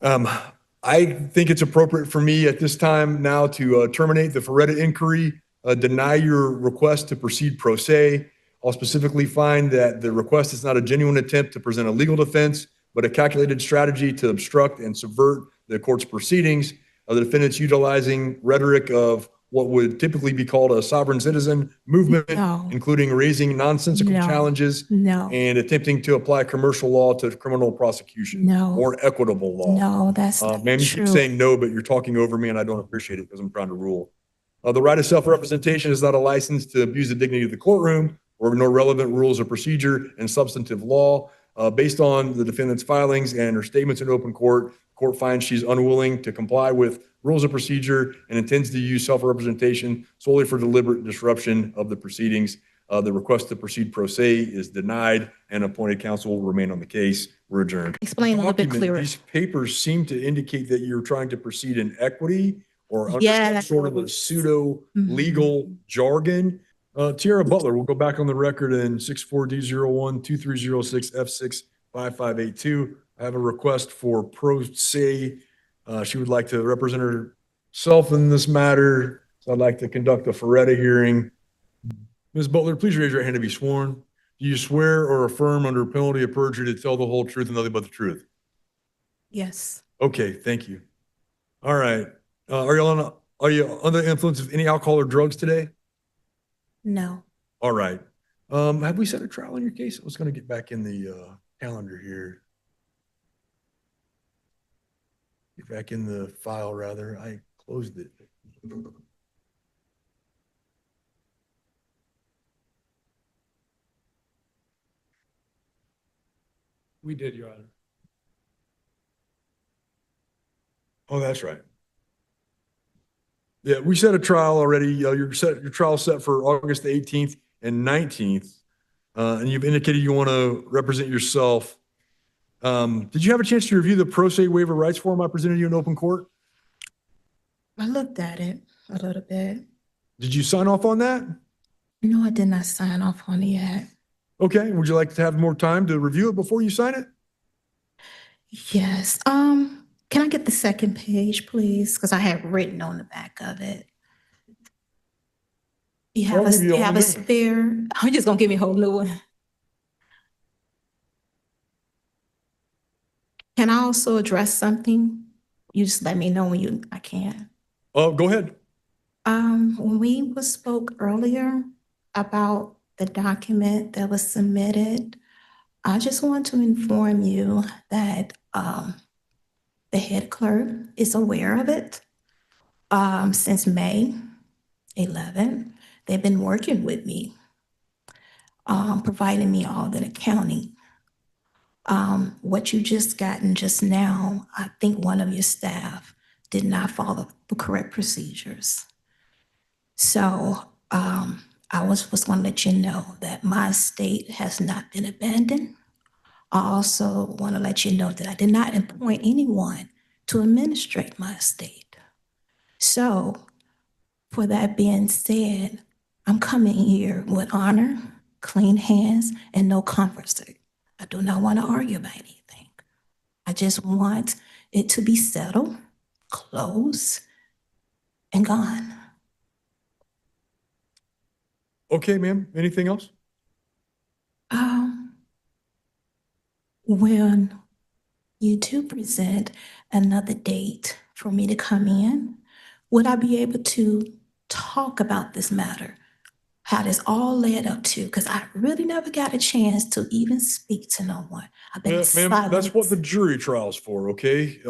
Um, I think it's appropriate for me at this time now to terminate the Faretta inquiry, deny your request to proceed pro se. I'll specifically find that the request is not a genuine attempt to present a legal defense, but a calculated strategy to obstruct and subvert the court's proceedings. The defendant's utilizing rhetoric of what would typically be called a sovereign citizen movement, No. including raising nonsensical No. challenges No. and attempting to apply commercial law to criminal prosecution No. or equitable law. No, that's not Ma'am, you true. keep saying no, but you're talking over me and I don't appreciate it because I'm trying to rule. The right of self-representation is not a license to abuse the dignity of the courtroom or ignore relevant rules of procedure and substantive law. Based on the defendant's filings and her statements in open court, court finds she's unwilling to comply with rules of procedure and intends to use self-representation solely for deliberate disruption of the proceedings. The request to proceed pro se is denied and appointed counsel will remain on the case. We're adjourned. Explain a little bit clearer. These papers seem to indicate that you're trying to proceed in equity or under some sort of a pseudo legal jargon. Tiara Butler, we'll go back on the record in 64D01-2306F65582. I have a request for pro se. She would like to represent herself in this matter. So I'd like to conduct a Faretta hearing. Ms. Butler, please raise your hand to be sworn. Do you swear or affirm under penalty of perjury to tell the whole truth and nothing but the truth? Yes. Okay, thank you. All right. Are you under the influence of any alcohol or drugs today? No. All right. Have we set a trial on your case? I was going to get back in the calendar here. Get back in the file, rather. I closed it. We did, Your Honor. Oh, that's right. Yeah, we set a trial already. Your trial set for August the 18th and 19th, and you've indicated you want to represent yourself. Did you have a chance to review the pro se waiver rights form I presented you in open court? I looked at it a little bit. Did you sign off on that? No, I did not sign off on it yet. Okay. Would you like to have more time to review it before you sign it? Yes. Can I get the second page, please? Because I had written on the back of it. You have a spare. I'm just gonna give me a whole new one. Can I also address something? You just let me know when I can. Oh, go ahead. When we spoke earlier about the document that was submitted, I just want to inform you that the head clerk is aware of it. Since May 11th, they've been working with me, providing me all the accounting. What you just gotten just now, I think one of your staff did not follow the correct procedures. So I was going to let you know that my estate has not been abandoned. I also want to let you know that I did not appoint anyone to administrate my estate. So for that being said, I'm coming here with honor, clean hands, and no controversy. I do not want to argue about anything. I just want it to be settled, closed, and gone. Okay, ma'am. Anything else? When you do present another date for me to come in, would I be able to talk about this matter? How this all led up to, because I really never got a chance to even speak to no one. I've been Ma'am, that's what the jury trial's for, okay?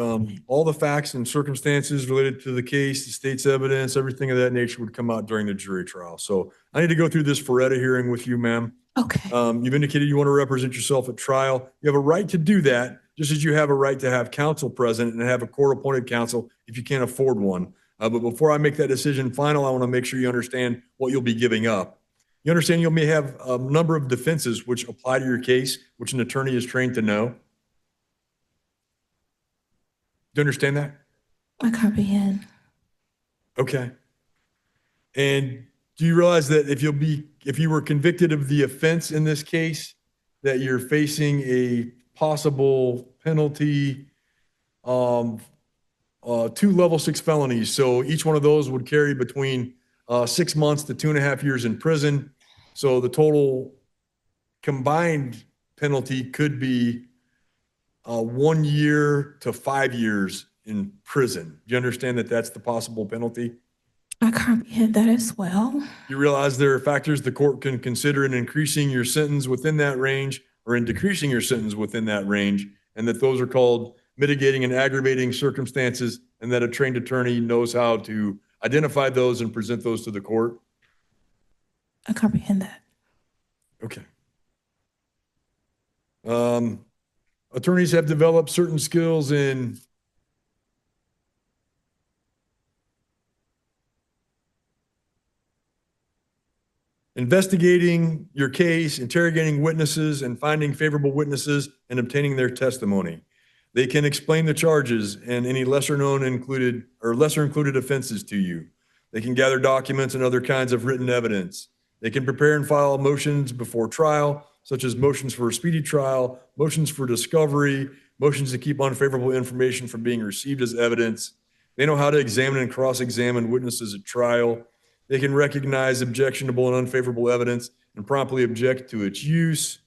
All the facts and circumstances related to the case, the state's evidence, everything of that nature would come out during the jury trial. So I need to go through this Faretta hearing with you, ma'am. Okay. You've indicated you want to represent yourself at trial. You have a right to do that, just as you have a right to have counsel present and have a court-appointed counsel if you can't afford one. But before I make that decision final, I want to make sure you understand what you'll be giving up. You understand you may have a number of defenses which apply to your case, which an attorney is trained to know. Do you understand that? I comprehend. Okay. And do you realize that if you were convicted of the offense in this case, that you're facing a possible penalty two level 6 felonies. So each one of those would carry between 6 months to 2.5 years in prison. So the total combined penalty could be 1 year to 5 years in prison. Do you understand that that's the possible penalty? I comprehend that as well. You realize there are factors the court can consider in increasing your sentence within that range or in decreasing your sentence within that range, and that those are called mitigating and aggravating circumstances, and that a trained attorney knows how to identify those and present those to the court. I comprehend that. Okay. Attorneys have developed certain skills in investigating your case, interrogating witnesses, and finding favorable witnesses and obtaining their testimony. They can explain the charges and any lesser included offenses to you. They can gather documents and other kinds of written evidence. They can prepare and file motions before trial, such as motions for a speedy trial, motions for discovery, motions to keep unfavorable information from being received as evidence. They know how to examine and cross-examine witnesses at trial. They can recognize objectionable and unfavorable evidence and promptly object to its use.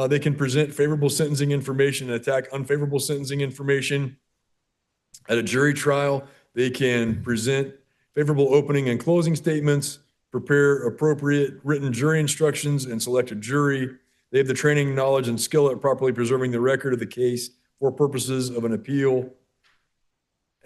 They can present favorable sentencing information and attack unfavorable sentencing information. At a jury trial, they can present favorable opening and closing statements, prepare appropriate written jury instructions, and select a jury. They have the training, knowledge, and skill at properly preserving the record of the case for purposes of an appeal.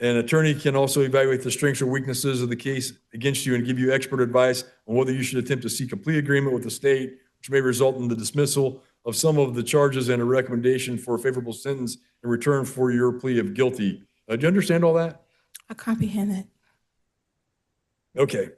An attorney can also evaluate the strengths or weaknesses of the case against you and give you expert advice on whether you should attempt to seek a plea agreement with the state, which may result in the dismissal of some of the charges and a recommendation for a favorable sentence in return for your plea of guilty. Do you understand all that? I comprehend that. Okay.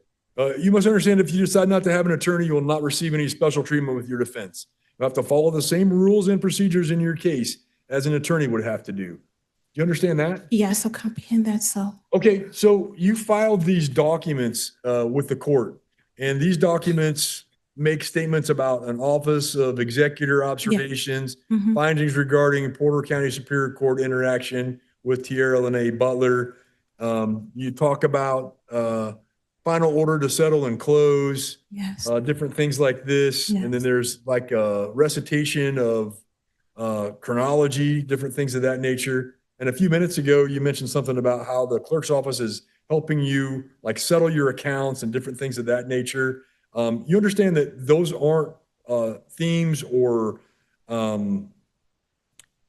You must understand if you decide not to have an attorney, you will not receive any special treatment with your defense. You have to follow the same rules and procedures in your case as an attorney would have to do. Do you understand that? Yes, I comprehend that. So, Okay, so you filed these documents with the court, and these documents make statements about an Office of Executor Observations, mhm. findings regarding Porter County Superior Court interaction with Tierra Lene Butler. You talk about final order to settle and close, Yes. different things like this. And then Yes. there's like a recitation of chronology, different things of that nature. And a few minutes ago, you mentioned something about how the clerk's office is helping you like settle your accounts and different things of that nature. You understand that those aren't themes or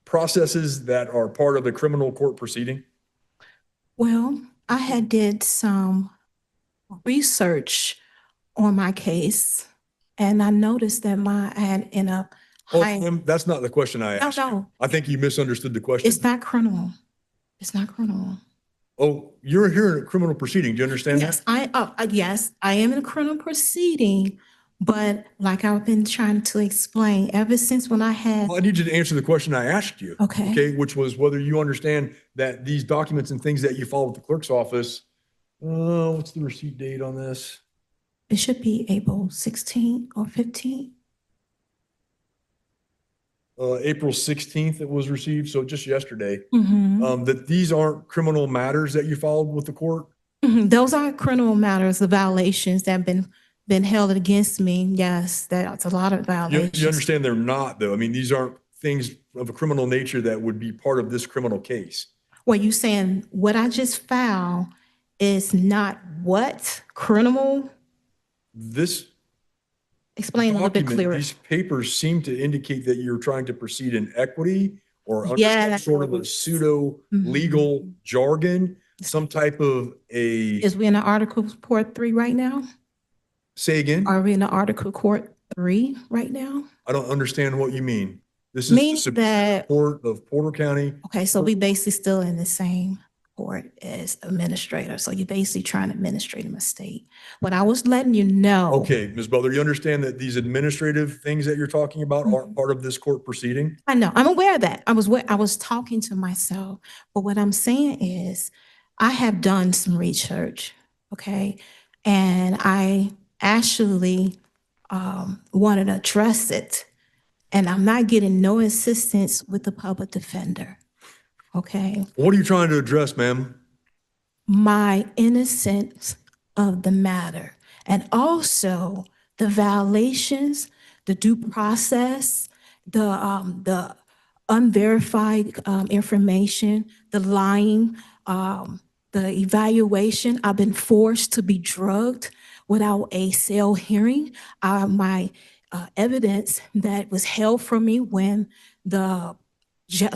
processes that are part of the criminal court proceeding? Well, I had did some research on my case, and I noticed that I had ended up That's not the question I asked. No. I think you misunderstood the question. It's not criminal. It's not criminal. Oh, you're here in a criminal proceeding. Do you understand Yes, that? yes, I am in a criminal proceeding, but like I've been trying to explain, ever since when I had, Well, I need you to answer the question I asked you. Okay. Okay, which was whether you understand that these documents and things that you follow with the clerk's office, what's the receipt date on this? it should be April 16th or 15th. April 16th it was received, so just yesterday. Mhm. That these aren't criminal matters that you followed with the court? Mhm. Those are criminal matters, the violations that have been held against me. Yes, that's a lot of You violations. understand they're not, though. I mean, these aren't things of a criminal nature that would be part of this criminal case. Well, you saying what I just filed is not what criminal? This Explain a little bit document, clearer. these papers seem to indicate that you're trying to proceed in equity or under Yeah, some that's sort of what a pseudo legal jargon, some type of a, Is we in the Article Court 3 right now? say again? Are we in the Article Court 3 right now? I don't understand what you mean. This is Means the Superior that, Court of Porter County. okay, so we basically still in the same court as administrator. So you're basically trying to administrate a mistake. What I was letting you know. Okay, Ms. Butler, you understand that these administrative things that you're talking about aren't part of this court proceeding? I know, I'm aware of that. I was talking to myself, but what I'm saying is I have done some research, okay? And I actually wanted to address it, and I'm not getting no assistance with the public defender. okay? What are you trying to address, ma'am? My innocence of the matter, and also the violations, the due process, the unverified information, the lying, the evaluation. I've been forced to be drugged without a cell hearing. My evidence that was held from me when the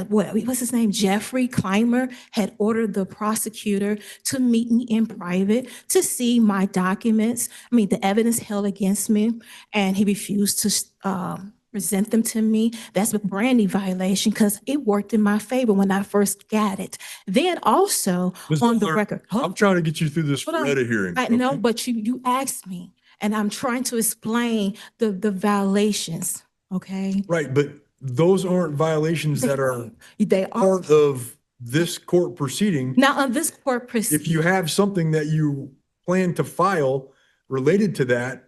what's his name? Jeffrey Clymer had ordered the prosecutor to meet me in private to see my documents. I mean, the evidence held against me, and he refused to present them to me. That's a brand new violation because it worked in my favor when I first got it. Then also Ms. on the Butler, record. I'm trying to get you through this Hold on. Faretta hearing. I know, okay? but you asked me, and I'm trying to explain the violations. Okay. Right, but those aren't violations that are They are. part of this court proceeding. Now, on this court If proceeding, you have something that you plan to file related to that,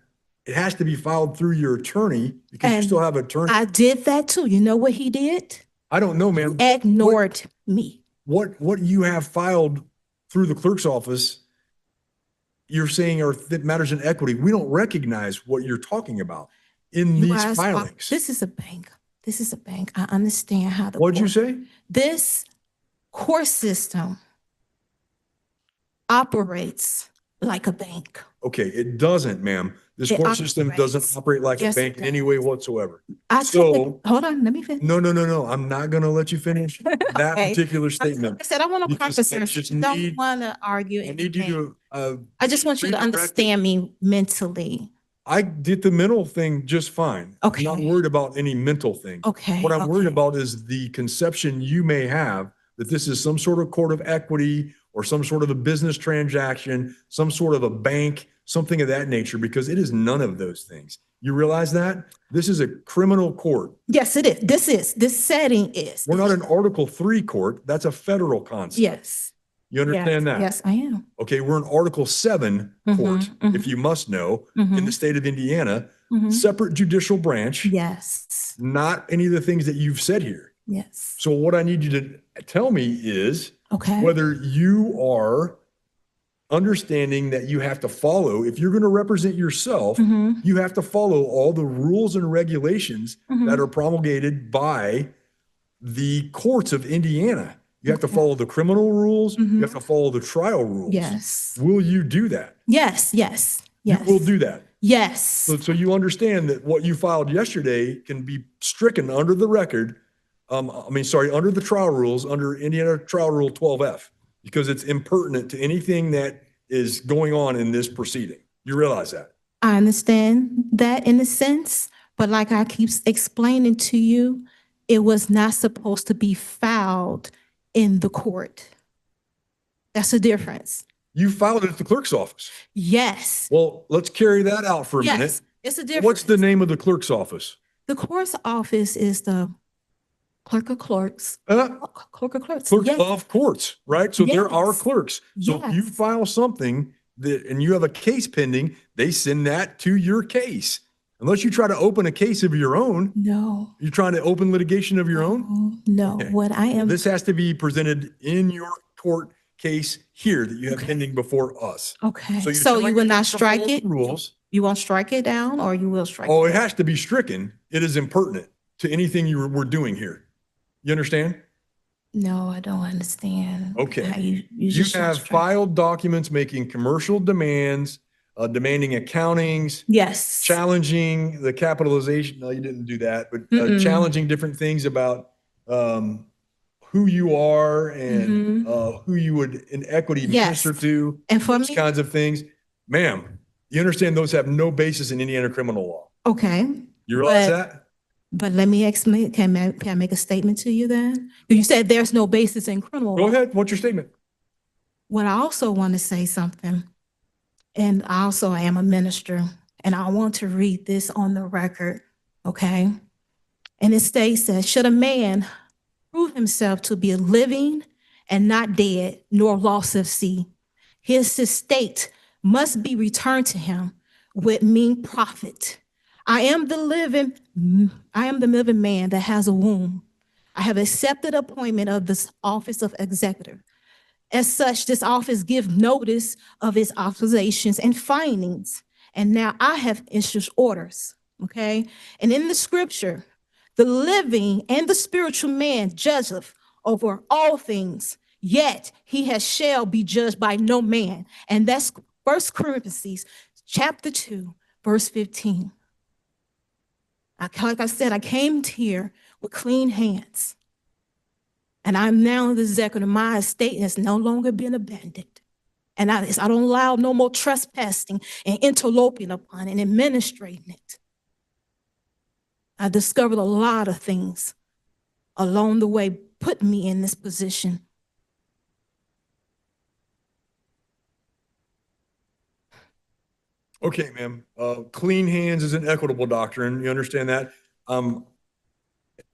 it has to be filed through your attorney because you And still have attorney. I did that too. You know what he did? I don't know, ma'am. Ignored me. What you have filed through the clerk's office, you're saying are that matters in equity. We don't recognize what you're talking about in You these guys filings. this is a bank. This is a bank. I understand how the What'd you court- say? This court system operates like a bank. Okay, it doesn't, ma'am. This It court system doesn't operates. operate like a Yes, it bank in any way whatsoever. Hold on, let me finish. No, I'm not gonna let you finish that Okay. particular I statement. said I want to Because I conference. just Don't need- want to argue. I need you to, I just want you to redirect it. understand me mentally. I did the mental thing just fine. Okay. I'm not worried about any mental thing. Okay. What I'm worried okay. about is the conception you may have that this is some sort of court of equity or some sort of a business transaction, some sort of a bank, something of that nature, because it is none of those things. You realize that? This is a criminal court. Yes, it is. This setting is. We're not an Article 3 court. That's a federal concept. Yes. You understand that? Yes, I am. Okay, we're an Article 7 court, if you must know, in the state of Indiana, separate judicial branch, Yes. not any of the things that you've said here. Yes. So what I need you to tell me is Okay. whether you are understanding that you have to follow, if you're going to represent yourself, you have to follow all the rules and regulations that are promulgated by the courts of Indiana. You have to follow the criminal rules. You have to follow the trial rules. Yes. Will you do that? Yes. Yes. Yes. You will do that. Yes. So you understand that what you filed yesterday can be stricken under the record. Under the trial rules, under Indiana Trial Rule 12F, because it's impertinent to anything that is going on in this proceeding. You realize that? I understand that in a sense, but like I keep explaining to you, it was not supposed to be filed in the court. That's the difference. You filed it at the clerk's office. Yes. Well, let's carry that out for a minute. Yes. It's a difference. What's the name of the clerk's office? The court's office is the clerk of clerks. Clerk of clerks. Clerk Yes. of courts, right? So they're our Yes. clerks. So if you Yes. file something and you have a case pending, they send that to your case. Unless you try to open a case of your own, No. you're trying to open litigation of your own. No. Okay. What I am. This has to be presented in your court case here that you have pending before us. Okay. you're So you telling will me not to strike follow it? the Rules. You won't strike it down, or you will strike Oh, it it down? has to be stricken. It is impertinent to anything we're doing here. You understand? No, I don't understand. Okay. How you You just have strike- filed documents making commercial demands, demanding accountings, Yes. challenging the capitalization. No, you didn't do that, but challenging different things about who you are and who you would in equity Yes. minister to, And for those me, kinds of things. Ma'am, you understand those have no basis in Indiana criminal law. okay, You realize But- that? but let me explain. Can I make a statement to you then? You said there's no basis in criminal Go law. ahead. What's your statement? What I also want to say something, and I also am a minister, and I want to read this on the record, okay? And it states that should a man prove himself to be living and not dead, nor lost of sea, his estate must be returned to him with mean profit. I am the living man that has a womb. I have accepted appointment of this office of executive. As such, this office give notice of its observations and findings. And now I have issued orders, okay? And in the scripture, the living and the spiritual man judgeth over all things, yet he shall be judged by no man. And that's 1 Corinthians chapter 2, verse 15. Like I said, I came here with clean hands. And I'm now the executive. My estate has no longer been abandoned. And I don't allow no more trespassing and interloping upon it and administrating it. I discovered a lot of things along the way, put me in this position. Okay, ma'am. Clean hands is an equitable doctrine. You understand that?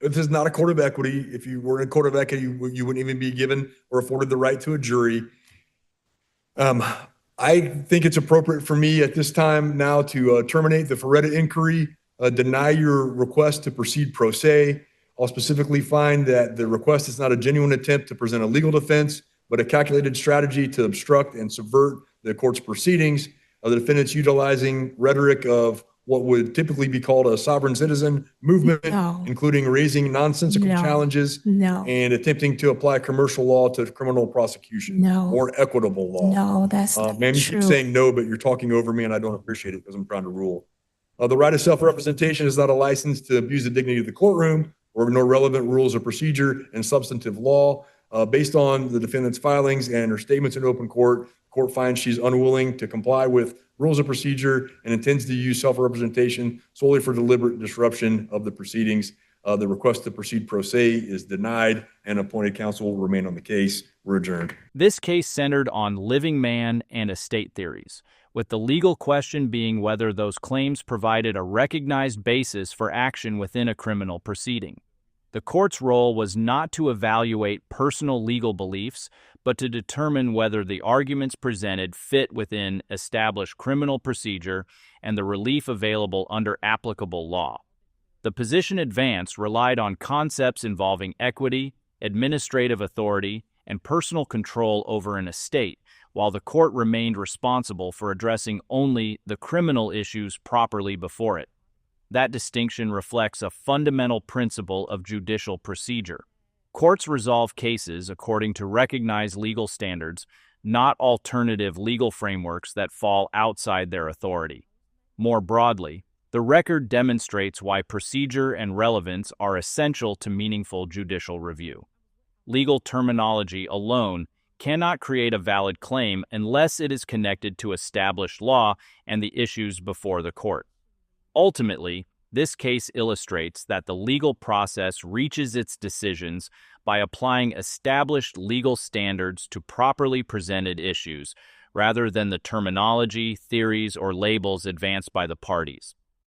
This is not a court of equity. If you were in a court of equity, you wouldn't even be given or afforded the right to a jury. I think it's appropriate for me at this time now to terminate the Faretta inquiry, deny your request to proceed pro se. I'll specifically find that the request is not a genuine attempt to present a legal defense, but a calculated strategy to obstruct and subvert the court's proceedings. The defendant's utilizing rhetoric of what would typically be called a sovereign citizen movement, including raising nonsensical challenges and attempting to apply commercial law to criminal prosecution or equitable law. No, that's not Ma'am, you true. keep saying no, but you're talking over me and I don't appreciate it because I'm trying to rule. The right of self-representation is not a license to abuse the dignity of the courtroom or ignore relevant rules of procedure and substantive law. Based on the defendant's filings and her statements in open court, court finds she's unwilling to comply with rules of procedure and intends to use self-representation solely for deliberate disruption of the proceedings. The request to proceed pro se is denied and appointed counsel will remain on the case. We're adjourned. This case centered on living man and estate theories, with the legal question being whether those claims provided a recognized basis for action within a criminal proceeding. The court's role was not to evaluate personal legal beliefs, but to determine whether the arguments presented fit within established criminal procedure and the relief available under applicable law. The position advanced relied on concepts involving equity, administrative authority, and personal control over an estate, while the court remained responsible for addressing only the criminal issues properly before it. That distinction reflects a fundamental principle of judicial procedure. Courts resolve cases according to recognized legal standards, not alternative legal frameworks that fall outside their authority. More broadly, the record demonstrates why procedure and relevance are essential to meaningful judicial review. Legal terminology alone cannot create a valid claim unless it is connected to established law and the issues before the court. Ultimately, this case illustrates that the legal process reaches its decisions by applying established legal standards to properly presented issues, rather than the terminology, theories, or labels advanced by the parties.